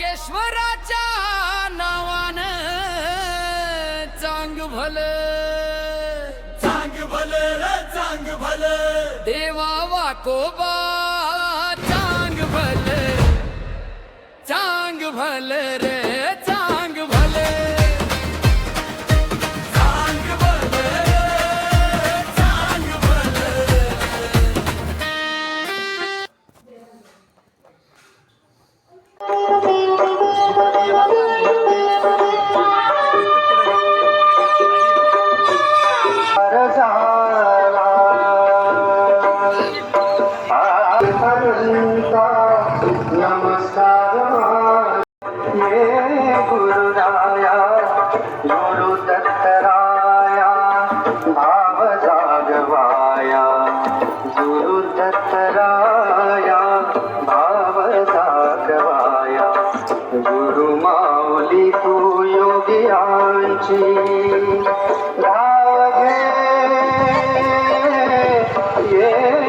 वाकेश्वराच्या नावानं चांग भलं रे चांग भलं देवा वाकोबा चांग भलं रे चांग भलं गुरुराया गुरु दत्तराया भाव जागवाया गुरु दत्तराया भाव जागवाया गुरु माऊली तू योगियांची धाव घे ये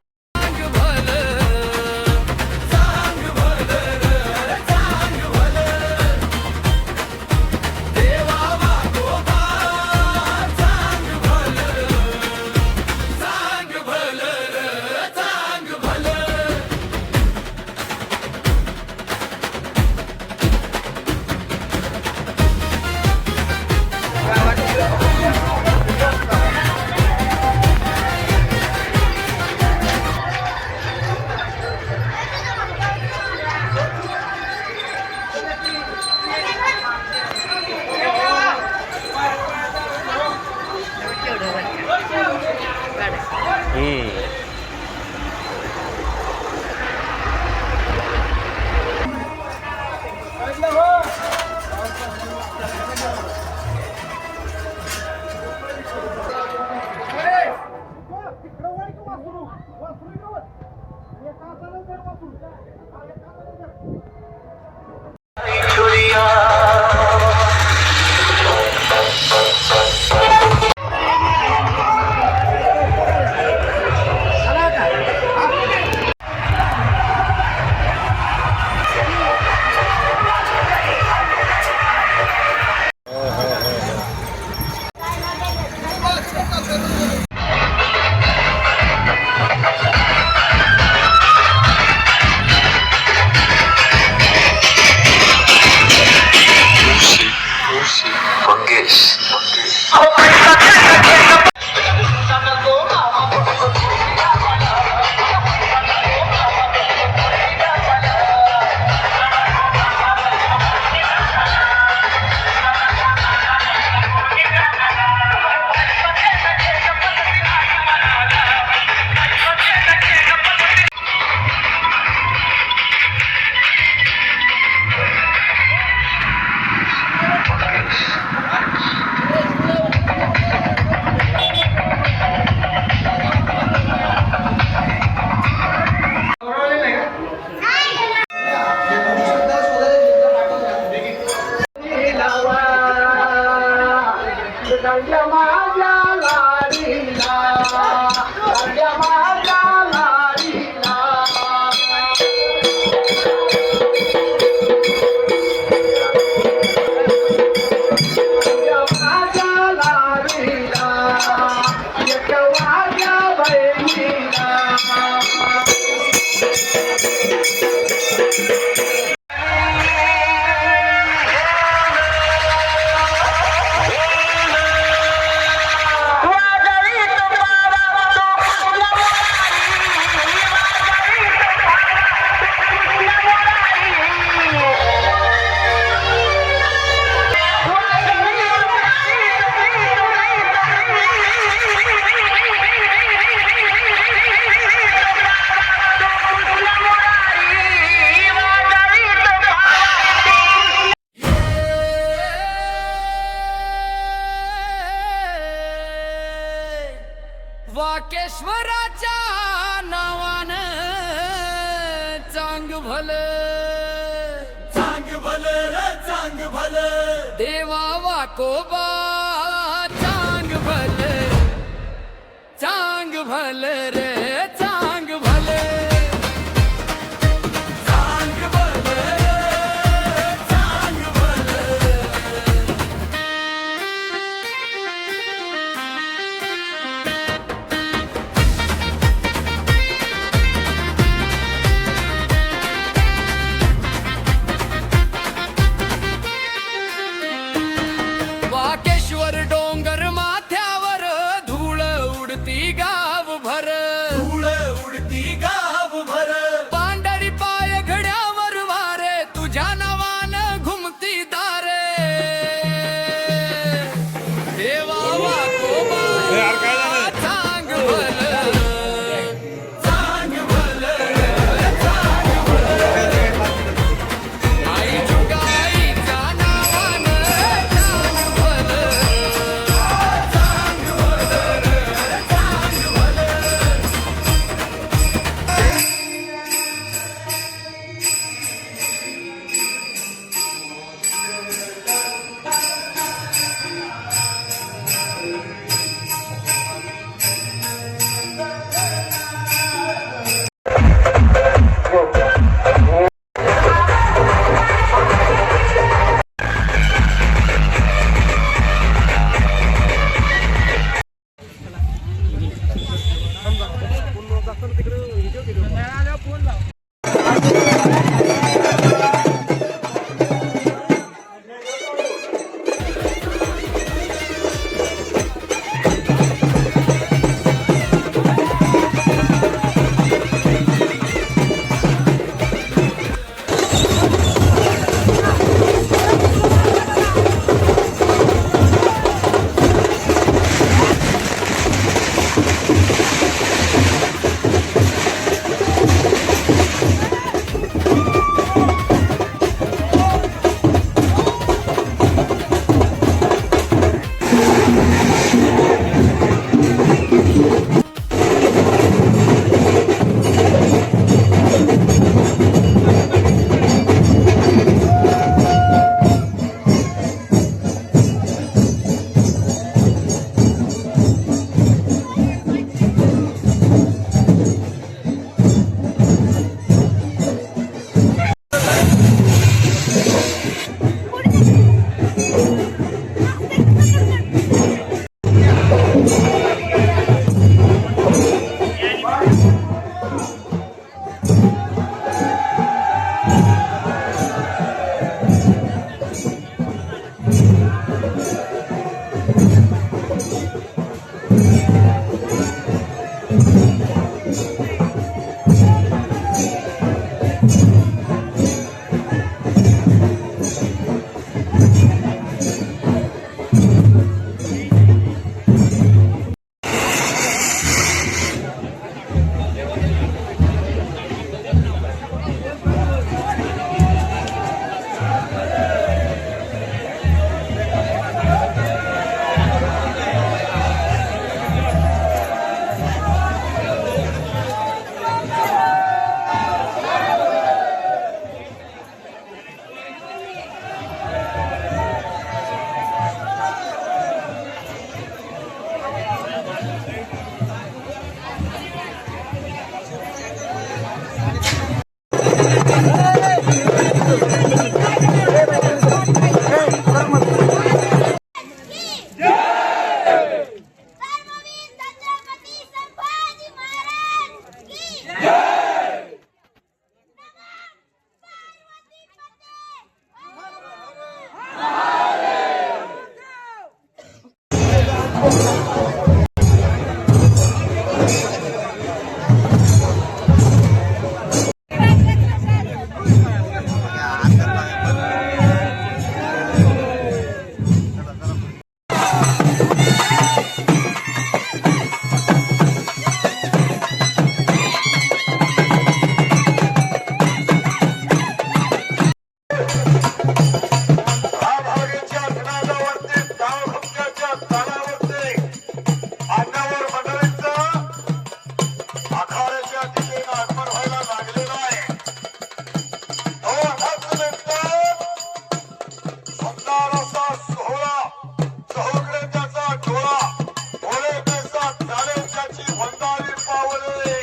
वाकेश्वराच्या नावानं चांग भलं रे चांग भलं देवा वाकोबा चांग भलं रे चांग भलं उडती गाव भर धूळ उडती गाव भर पांढरी पाय घड्यावर वारे तुझ्या नावानं घुमती दारे देवा वाकोबा चांग भलं चांग भलं आई जुगाईच्या नावानं चांग भलं धर्मवीर छत्रपती संभाजी महाराज की जय। नमः पार्वती पते आभाळीच्या घनादावरती धावधुक्याच्या तालावरती अंगावर मंडळींचं आखाड्याच्या दिशेनं आगमन व्हायला लागलेलं आहे. तो अथक नंतर सुंदर असा सोहळा चहूकडे त्याचा डोळा भोळे पैसा चालेल त्याची वंदावी पावले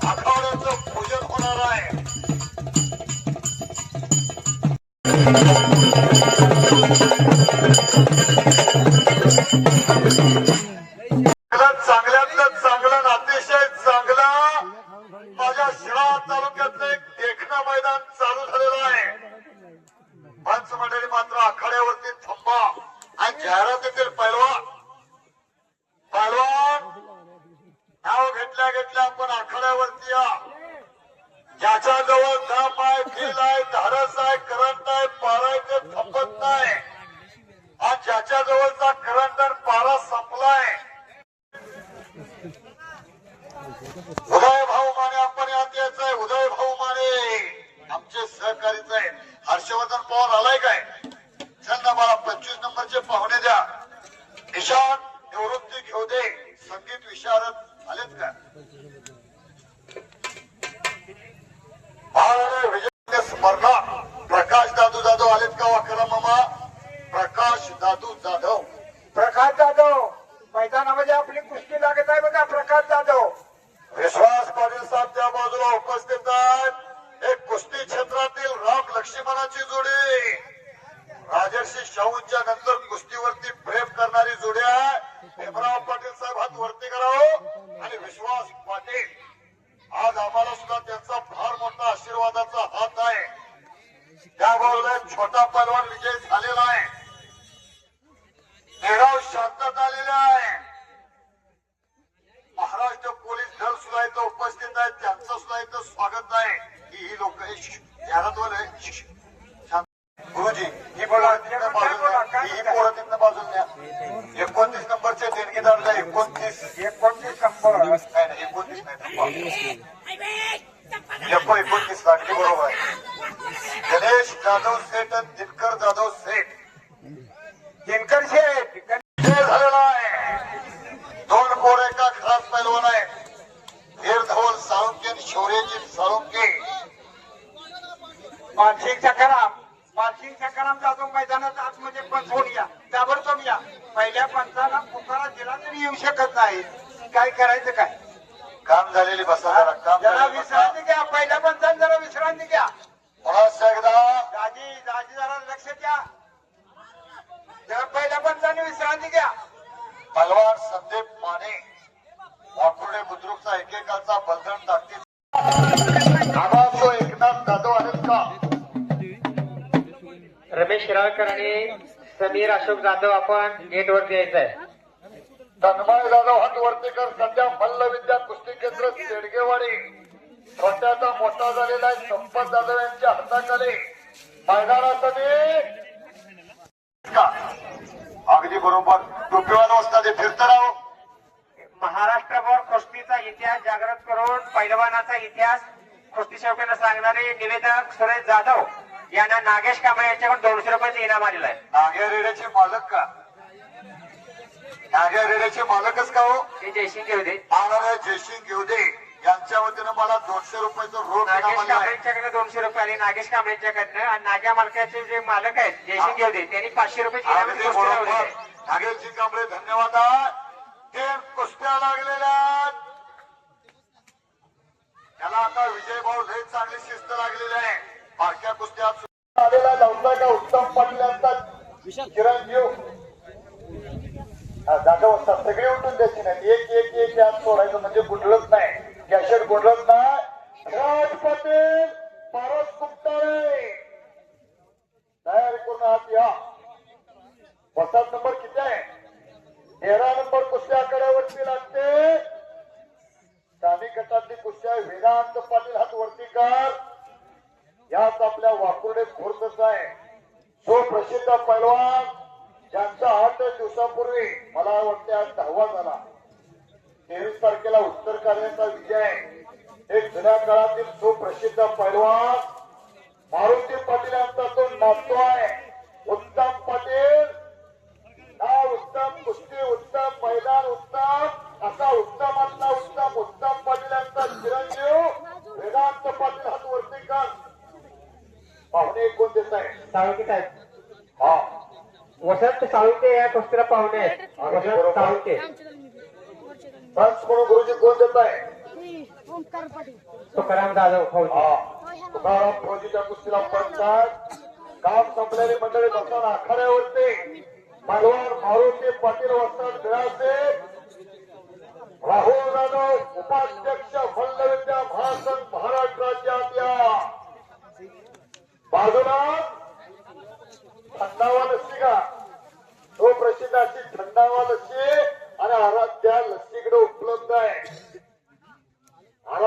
आखाड्याचं पूजन होणार आहे. चांगल्यातलं चांगलं आणि अतिशय चांगला माझ्या शिळा तालुक्यातलं एक देखणं मैदान चालू झालेलं आहे. पंच मंडळी मात्र आखाड्यावरती थांबा आणि जाहिरातीतील पैलवान टार्गेटला आपण आखाड्यावरती या. ज्याच्याजवळ दाम आहे, खील आहे, धारस आहे, करंट आहे, पारा आहे, ते थांबत नाही. आणि ज्याच्याजवळचा करंट आणि पारा संपलाय, उदय भाऊ माने आपण यात यायचंय. उदय भाऊ माने आमचे सहकारीच आहेत. हर्षवर्धन पवार आलाय काय? चंदा मला 25 नंबरचे पाहुणे द्या. ईशान निवृत्ती घेऊ दे. संगीत विशारद आलेत का? विजय स्मरणा प्रकाश दादू जाधव आलेत का? वाकरा मामा प्रकाश दादू जाधव. प्रकाश जाधव मैदानामध्ये आपली कुस्ती लागत आहे बघा. प्रकाश जाधव, विश्वास पाटील साहेब त्या बाजूला उपस्थित आहेत. एक कुस्ती क्षेत्रातील राम लक्ष्मणाची जोडी, राजर्षी शाहूंच्या नंतर कुस्तीवरती प्रेम करणारी जोडी आहे. भीमराव पाटील साहेब हात वरती करावं. आणि विश्वास पाटील, आज आम्हाला सुद्धा त्यांचा फार मोठा आशीर्वादाचा हात आहे. त्या बाजूला छोटा पहलवान विजय झालेला आहे. निराव शांतत आलेला आहे. महाराष्ट्र पोलीस दल सुद्धा इथं उपस्थित आहेत. त्यांचं सुद्धा इथं स्वागत आहे. ही लोक गुरुजी ही बोला तिथनं बाजूला, ही पोरं तिथनं बाजूला न्या. 29 नंबरचे देणगीदार द्या. 29 नंबर नाही 29 नाही 29 लागली बरोबर आहे. गणेश जाधव सेठ आणि दिनकर जाधव सेठ दिनकर शेठ विजय झालेला आहे. 2 पोर एका खास पैलवान आहे. वीर धवल साळुंके आणि शौर्यजी साळुंके. मानसिंग सकाराम जाधव मैदानात आतमध्ये पंचवून या, ताबडतोब या. पहिल्या पंचाला पुकारा दिला तरी येऊ शकत नाही. काय करायचं काय? काम झालेली बसा जरा काम जरा झालेली बसा. विश्रांती घ्या. पहिल्या पंचाला जरा विश्रांती घ्या. पुन्हा एकदा दाजी जरा लक्ष द्या. जरा पहिल्या पंचाने विश्रांती घ्या. पहलवान संदीप माने वाकुर्डे बुद्रुकचा एकेकाचा बलदण ताकदीचा आवाजो एकनाथ जाधव आहेत का? रमेश शिराळकर आणि समीर अशोक जाधव आपण गेटवरती यायचंय. तन्मय जाधव हात वरती कर. सध्या मल्लविद्या कुस्ती केंद्र शेडगेवाडी छोट्याचा मोठा झालेला आहे. संपत जाधव यांच्या हाताखाली मैदानासाठी अगदी बरोबर. टोपीवाला वाजता ते फिरत राहो. महाराष्ट्रभर कुस्तीचा इतिहास जागृत करून पैलवानाचा इतिहास कुस्ती शौकींना सांगणारे निवेदक सुरेश जाधव यांना नागेश कांबळे यांच्याकडून 200 रुपयाचं इनाम आलेलं आहे. नाग्या रेड्याचे मालक का? नाग्या रेड्याचे मालकच का हो? ते जयसिंग घेऊदे. आणारे जयसिंग घेऊदे यांच्या वतीनं मला 200 रुपयाचं रोख इनाम नागेश आलं आहे. कांबळेंच्याकडे 200 रुपये आले. नागेश कांबळेंच्याकडनं आणि नाग्या मालकाचे जे मालक आहेत जयसिंग घेऊदे त्यांनी 500 रुपयाची इनाम अगदी कुस्तीला बरोबर. लावलेली आहे. नागेशजी कांबळे धन्यवाद आहे. ते कुस्त्या लागलेल्या आहेत. त्याला आता विजय भाऊ लय चांगली शिस्त लागलेली आहे. बारक्या कुस्त्यात आलेला नव्हता का उत्तम पाटील यांचा चिरंजीव जागा वाजता सगळे उठून द्यायची नाही. एक एक एक यात सोडायचं म्हणजे गुंडळत नाही. कॅशेट गुंडळत नाही. राज पाटील पारस गुप्तारे तयारी करून आत या. वसात नंबर किती आहे? 13 नंबर कुस्ती आखाड्यावरती लागते. स्थानिक गटातली कुस्ती आहे. वेदांत पाटील हात वरती कर. याच आपल्या वाकुर्डे खुर्दचा आहे. सुप्रसिद्ध पैलवान ज्यांचा 8 दिवसापूर्वी मला वाटते आज 10वा झाला. 23 तारखेला उत्तर कार्याचा विजय. एक जुन्या काळातील सुप्रसिद्ध पैलवान मारुती पाटील यांचा तो नातू आहे. उत्तम पाटील नाव उत्तम, कुस्ती उत्तम, मैदान उत्तम, असा उत्तमातला उत्तम उत्तम पाटील यांचा चिरंजीव वेदांत पाटील हात वरती कर. पाहुणे कोण देत आहे? साळुंके साहेब. हा वसंत साळुंके या कुस्तीला पाहुणे आहेत. वसंत साळुंके. पंच म्हणून गुरुजी कोण देत आहे? तुकाराम जाधव फौजी. हा तुकाराम फौजीच्या कुस्तीला पंच आहेत. काम संपलेली मंडळी बसताना आखाड्यावरती पैलवान मारुती पाटील वसंत बिरासे, राहुल जाधव उपाध्यक्ष मल्लविद्या महासंघ महाराष्ट्राच्या बाजूला थंडावा लस्सी का? तो प्रसिद्ध अशी थंडावा लस्सी आणि आराध्या लस्सीकडे उपलब्ध आहे.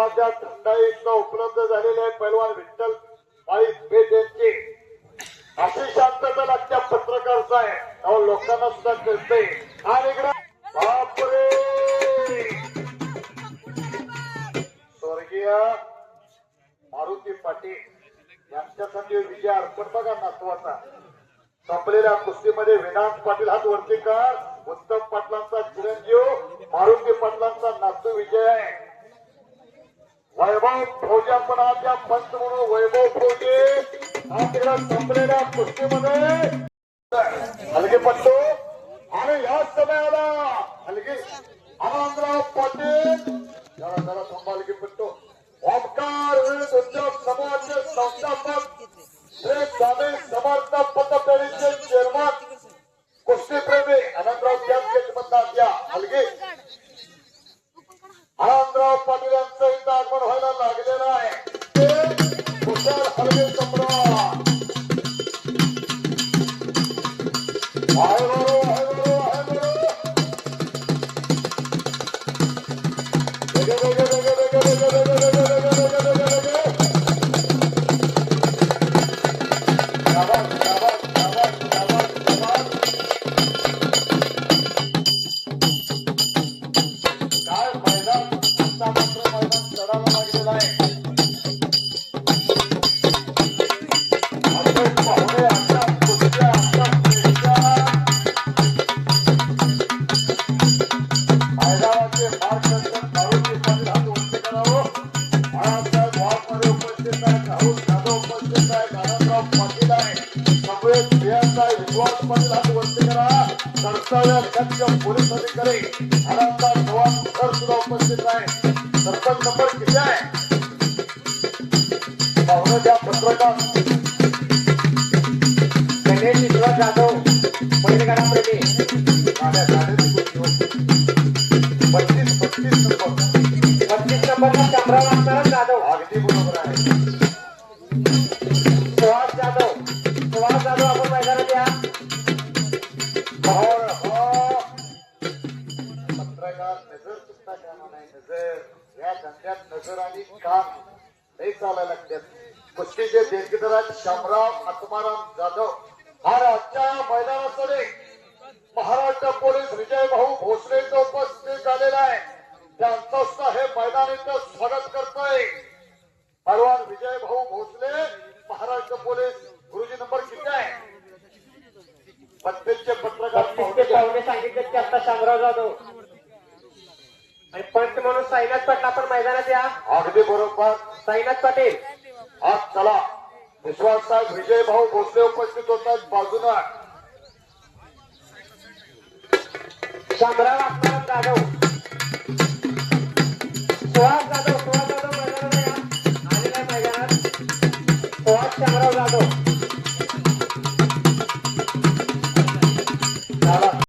मैदानाच्या थंडाईत उपलब्ध झालेले आहे पैलवान विठ्ठल माळी पेठ यांची अशी शांतता लागत्या पत्रकारचा आहे अहो लोकांना सुद्धा कळतंय आणि इकडं बापरे स्वर्गीय मारुती पाटील यांच्यासाठी विजय अर्पण बघा नातवाचा संपलेल्या कुस्तीमध्ये वेदांत पाटील हात वरती कर उत्तम पाटलांचा चिरंजीव मारुती पाटलांचा नातू विजय आहे वैभव फौजा पण त्या पंच म्हणून वैभव फौजे हा तिकडे संपलेल्या कुस्तीमध्ये हलगे पट्टू आणि या समयाला हलगे आनंदराव पाटील जरा थांबा हलगे पट्टू ओमकार वेळ तुमच्या समूहाचे संस्थापक श्री स्वामी समर्थ पतपेढीचे चेअरमन कुस्तीप्रेमी आनंदराव मधला द्या हलगे आनंदराव पाटील यांचं इथं आगमन व्हायला लागलेलं आहे ते कुशल हलगे सम्राट आहे बरो आहे बरो आहे बरो पोलीस अधिकारी आनंदराव चव्हाण सर सुद्धा उपस्थित आहे सरपंच नंबर किती आहे पाहुणे द्या पत्रकार गणेश विश्वास जाधव पहिले गडाप्रेमी 35 नंबरला शामराव आमदार जाधव अगदी बरोबर आहे सुहास जाधव आपण मैदानात या पत्रकार नजर चुकता कामा नाही नजर या धंद्यात नजर आणि काम नाही चालायला लागतात कुस्तीचे दीर्घदर शामराव आत्माराम जाधव हा आजच्या मैदानाकडे महाराष्ट्र पोलीस विजय भाऊ भोसलेचा उपस्थित झालेला आहे त्यांचं सुद्धा हे मैदान इथं स्वागत करतोय परवान विजय भाऊ भोसले महाराष्ट्र पोलीस गुरुजी नंबर किती आहे 35चे पत्रकार पाहुणे सांगितले की आता शामराव जाधव आणि पंच म्हणून साईनाथ पाटील आपण मैदानात या अगदी बरोबर साईनाथ पाटील आज चला विश्वास साहेब विजय भाऊ भोसले उपस्थित होतात बाजूला शामराव आत्माराम जाधव सुहास जाधव मैदानात या आलेला आहे मैदानात सुहास शामराव जाधव चला